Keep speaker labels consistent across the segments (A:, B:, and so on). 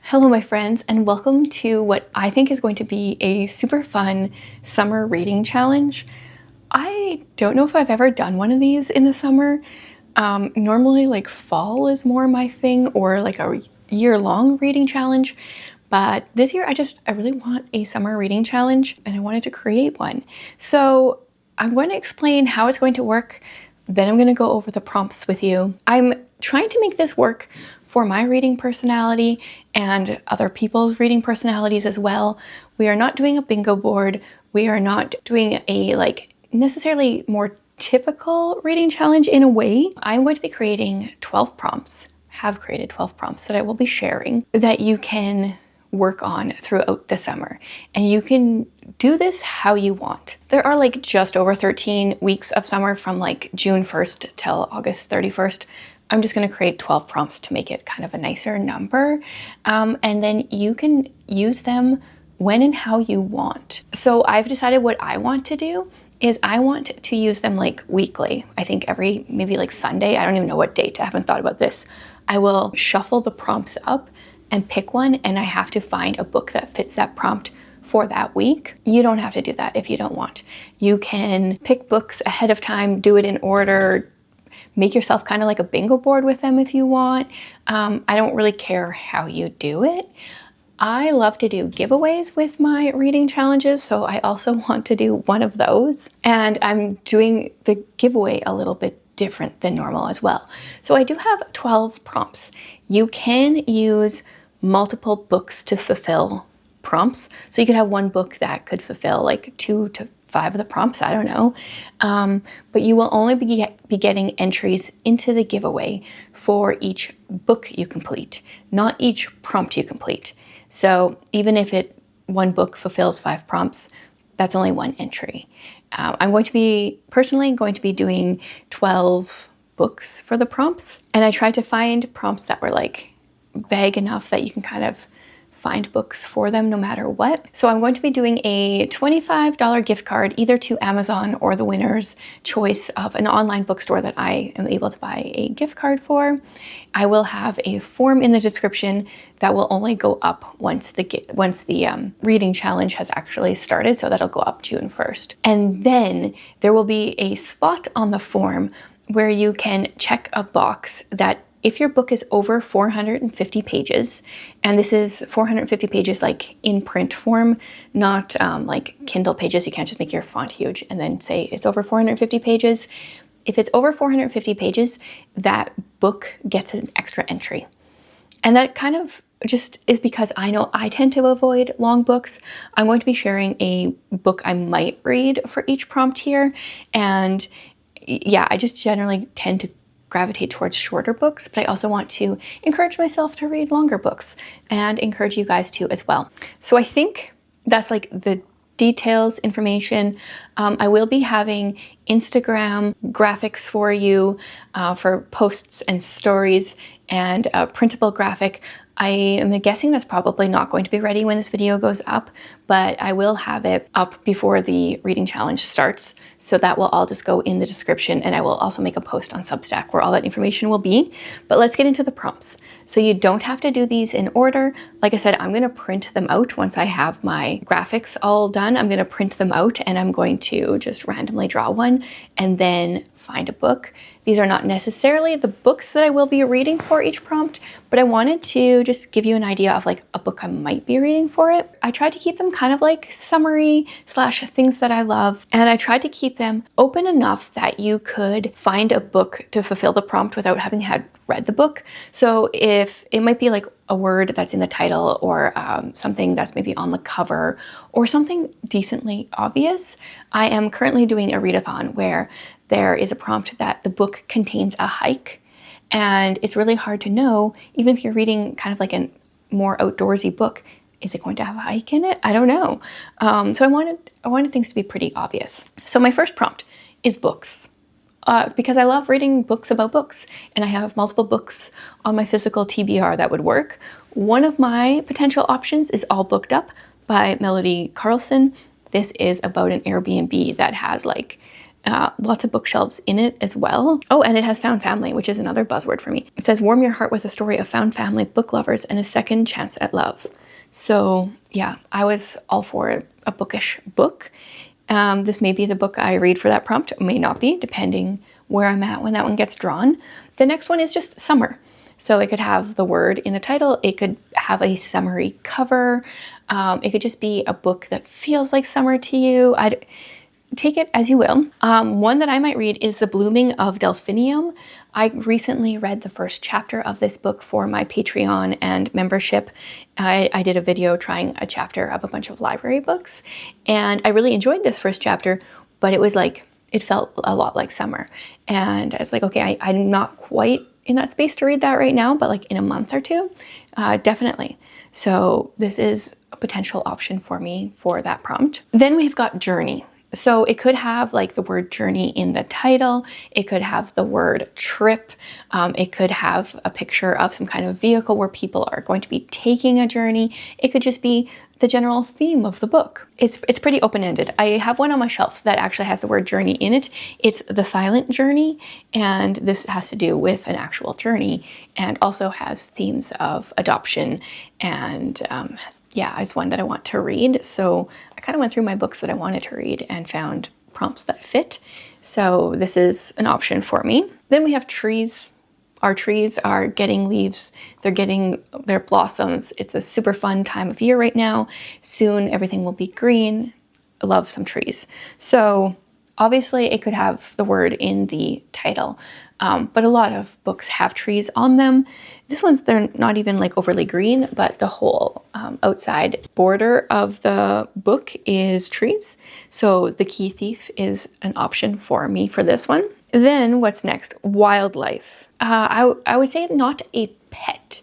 A: Hello, my friends, and welcome to what I think is going to be a super fun summer reading challenge. I don't know if I've ever done one of these in the summer. Normally, like fall is more my thing, or like a year-long reading challenge. But this year, I really want a summer reading challenge, and I wanted to create one. So I'm going to explain how it's going to work. Then I'm going to go over the prompts with you. I'm trying to make this work for my reading personality and other people's reading personalities as well. We are not doing a bingo board. We are not doing a necessarily more typical reading challenge in a way. I'm going to be creating 12 prompts, have created 12 prompts that I will be sharing that you can work on throughout the summer. And you can do this how you want. There are just over 13 weeks of summer from June 1st till August 31st. I'm just going to create 12 prompts to make it kind of a nicer number. And then you can use them when and how you want. So I've decided what I want to do is I want to use them weekly. I think every maybe Sunday. I don't even know what date. I haven't thought about this. I will shuffle the prompts up and pick one, and I have to find a book that fits that prompt for that week. You don't have to do that if you don't want. You can pick books ahead of time, do it in order, make yourself kind of like a bingo board with them if you want. I don't really care how you do it. I love to do giveaways with my reading challenges, so I also want to do one of those. And I'm doing the giveaway a little bit different than normal as well. So I do have 12 prompts. You can use multiple books to fulfill prompts. So you could have one book that could fulfill 2 to 5 of the prompts, I don't know. But you will only be getting entries into the giveaway for each book you complete, not each prompt you complete. So even if one book fulfills 5 prompts, that's only one entry. I'm personally going to be doing 12 books for the prompts. And I tried to find prompts that were vague enough that you can kind of find books for them no matter what. So I'm going to be doing a $25 gift card either to Amazon or the winner's choice of an online bookstore that I am able to buy a gift card for. I will have a form in the description that will only go up once the reading challenge has actually started, so that'll go up June 1st. And then there will be a spot on the form where you can check a box that if your book is over 450 pages, and this is 450 pages in print form, not Kindle pages, you can't just make your font huge and then say it's over 450 pages. If it's over 450 pages, that book gets an extra entry. And that kind of just is because I know I tend to avoid long books. I'm going to be sharing a book I might read for each prompt here. And yeah, I just generally tend to gravitate towards shorter books, but I also want to encourage myself to read longer books and encourage you guys to as well. So I think that's the details information. I will be having Instagram graphics for you for posts and stories and a printable graphic. I am guessing that's probably not going to be ready when this video goes up, but I will have it up before the reading challenge starts. So that will all just go in the description, and I will also make a post on Substack where all that information will be. But let's get into the prompts. So you don't have to do these in order. Like I said, I'm going to print them out once I have my graphics all done. I'm going to print them out, and I'm going to just randomly draw one and then find a book. These are not necessarily the books that I will be reading for each prompt, but I wanted to just give you an idea of a book I might be reading for it. I tried to keep them kind of summary / things that I love, and I tried to keep them open enough that you could find a book to fulfill the prompt without having read the book. So if it might be a word that's in the title, or something that's maybe on the cover, or something decently obvious. I am currently doing a readathon where there is a prompt that the book contains a hike, and it's really hard to know, even if you're reading kind of a more outdoorsy book, is it going to have a hike in it? I don't know. So I wanted things to be pretty obvious. So my first prompt is books. Because I love reading books about books, and I have multiple books on my physical TBR that would work. One of my potential options is All Booked Up by Melody Carlson. This is about an Airbnb that has lots of bookshelves in it as well. Oh, and it has found family, which is another buzzword for me. It says, warm your heart with a story of found family, book lovers, and a second chance at love. So yeah, I was all for a bookish book. This may be the book I read for that prompt. It may not be, depending where I'm at when that one gets drawn. The next one is just summer. So it could have the word in the title. It could have a summery cover. It could just be a book that feels like summer to you. I'd take it as you will. One that I might read is The Blooming of Delphinium. I recently read the first chapter of this book for my Patreon and membership. I did a video trying a chapter of a bunch of library books, and I really enjoyed this first chapter, but it was like, it felt a lot like summer. And I was like, okay, I'm not quite in that space to read that right now, but like in a month or two, definitely. So this is a potential option for me for that prompt. Then we've got journey. So it could have like the word journey in the title. It could have the word trip. It could have a picture of some kind of vehicle where people are going to be taking a journey. It could just be the general theme of the book. It's pretty open-ended. I have one on my shelf that actually has the word journey in it. It's The Silent Journey, and this has to do with an actual journey and also has themes of adoption, and yeah, it's one that I want to read. So I kind of went through my books that I wanted to read and found prompts that fit. So this is an option for me. Then we have trees. Our trees are getting leaves. They're getting their blossoms. It's a super fun time of year right now. Soon everything will be green. I love some trees. So obviously it could have the word in the title, but a lot of books have trees on them. This one's, they're not even like overly green, but the whole outside border of the book is trees. So The Key Thief is an option for me for this one. Then what's next? Wildlife. I would say not a pet.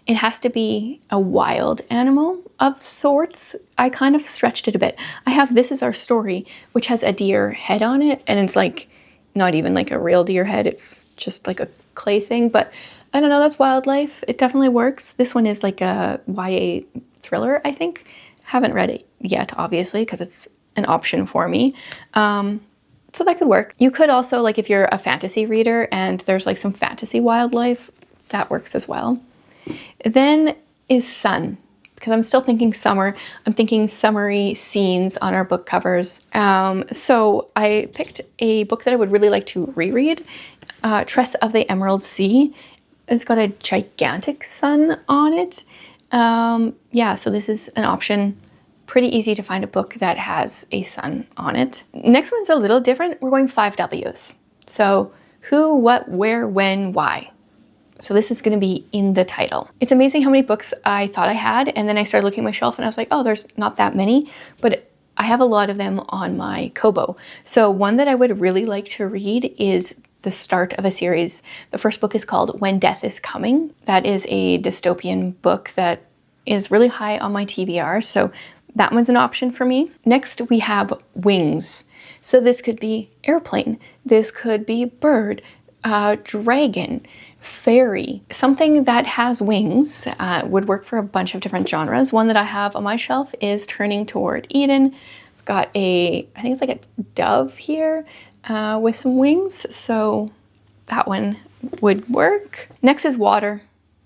A: It has to be a wild animal of sorts. I kind of stretched it a bit. I have This Is Our Story, which has a deer head on it, and it's like not even like a real deer head. It's just like a clay thing, but I don't know, that's wildlife. It definitely works. This one is like a YA thriller, I think. Haven't read it yet, obviously, because it's an option for me. So that could work. You could also, like if you're a fantasy reader and there's like some fantasy wildlife, that works as well. Then is sun, because I'm still thinking summer. I'm thinking summery scenes on our book covers. So I picked a book that I would really like to reread, Tress of the Emerald Sea. It's got a gigantic sun on it. Yeah, so this is an option. Pretty easy to find a book that has a sun on it. Next one's a little different. We're going 5 W's. So who, what, where, when, why. So this is going to be in the title. It's amazing how many books I thought I had, and then I started looking at my shelf and I was like, oh, there's not that many, but I have a lot of them on my Kobo. So one that I would really like to read is the start of a series. The first book is called When Death is Coming. That is a dystopian book that is really high on my TBR, so that one's an option for me. Next, we have wings. So this could be airplane. This could be bird, dragon, fairy. Something that has wings would work for a bunch of different genres. One that I have on my shelf is Turning Toward Eden. I've got I think it's like a dove here with some wings. So that one would work. Next is water.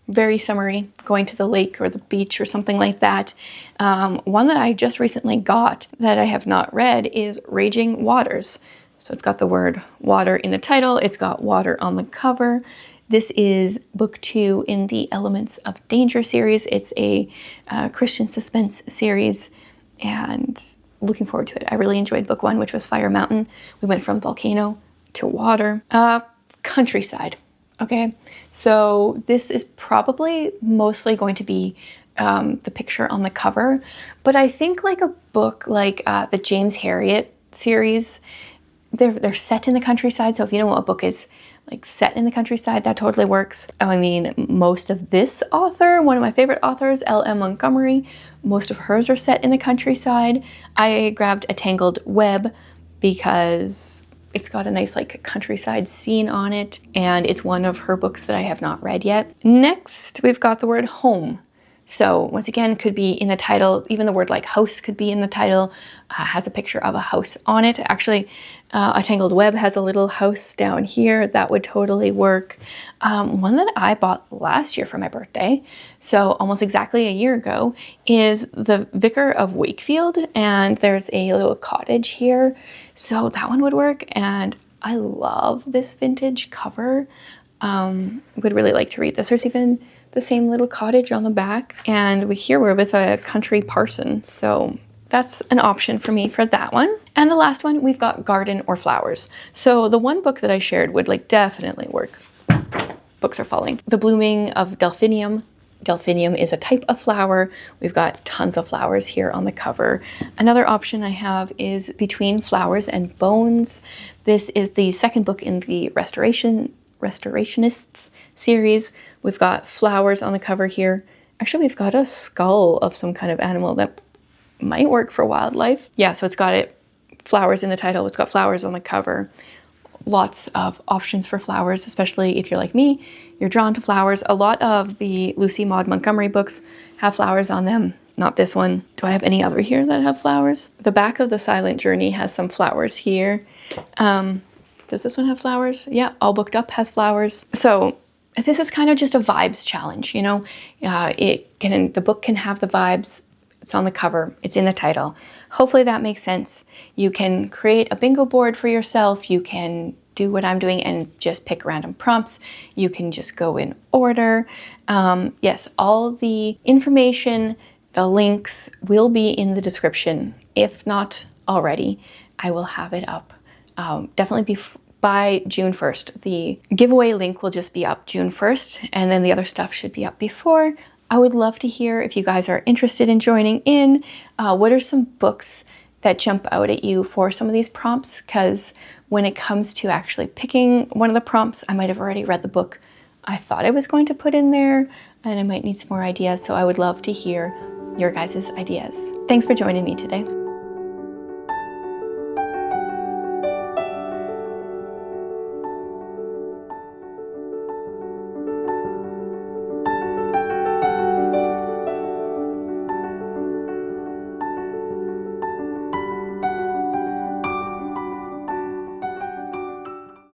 A: Very summery, going to the lake or the beach or something like that. One that I just recently got that I have not read is Raging Waters. So it's got the word water in the title. It's got water on the cover. This is book 2 in the Elements of Danger series. It's a Christian suspense series, and looking forward to it. I really enjoyed book 1, which was Fire Mountain. We went from volcano to water. Countryside. Okay, so this is probably mostly going to be the picture on the cover, but I think like a book like the James Herriot series, they're set in the countryside. So if you know what a book is like set in the countryside, that totally works. I mean, most of this author, one of my favorite authors, L.M. Montgomery, most of hers are set in the countryside. I grabbed A Tangled Web because it's got a nice like countryside scene on it, and it's one of her books that I have not read yet. Next, we've got the word home. So once again, could be in the title, even the word like house could be in the title, has a picture of a house on it. Actually, A Tangled Web has a little house down here. That would totally work. One that I bought last year for my birthday, so almost exactly a year ago, is The Vicar of Wakefield, and there's a little cottage here. So that one would work, and I love this vintage cover. Would really like to read this. There's even the same little cottage on the back, and here we're with a country parson, so that's an option for me for that one. And the last one, we've got garden or flowers. So the one book that I shared would like definitely work. Books are falling. The Blooming of Delphinium. Delphinium is a type of flower. We've got tons of flowers here on the cover. Another option I have is Between Flowers and Bones. This is the second book in the Restorationists series. We've got flowers on the cover here. Actually, we've got a skull of some kind of animal that might work for wildlife. Yeah, so it's got flowers in the title. It's got flowers on the cover. Lots of options for flowers, especially if you're like me, you're drawn to flowers. A lot of the Lucy Maud Montgomery books have flowers on them. Not this one. Do I have any other here that have flowers? The back of The Silent Journey has some flowers here. Does this one have flowers? Yeah, All Booked Up has flowers. So this is kind of just a vibes challenge, you know? The book can have the vibes. It's on the cover. It's in the title. Hopefully that makes sense. You can create a bingo board for yourself. You can do what I'm doing and just pick random prompts. You can just go in order. Yes, all the information, the links will be in the description. If not already, I will have it up. Definitely by June 1st. The giveaway link will just be up June 1st, and then the other stuff should be up before. I would love to hear if you guys are interested in joining in. What are some books that jump out at you for some of these prompts? Because when it comes to actually picking one of the prompts, I might have already read the book I thought I was going to put in there, and I might need some more ideas. So I would love to hear your guys' ideas. Thanks for joining me today.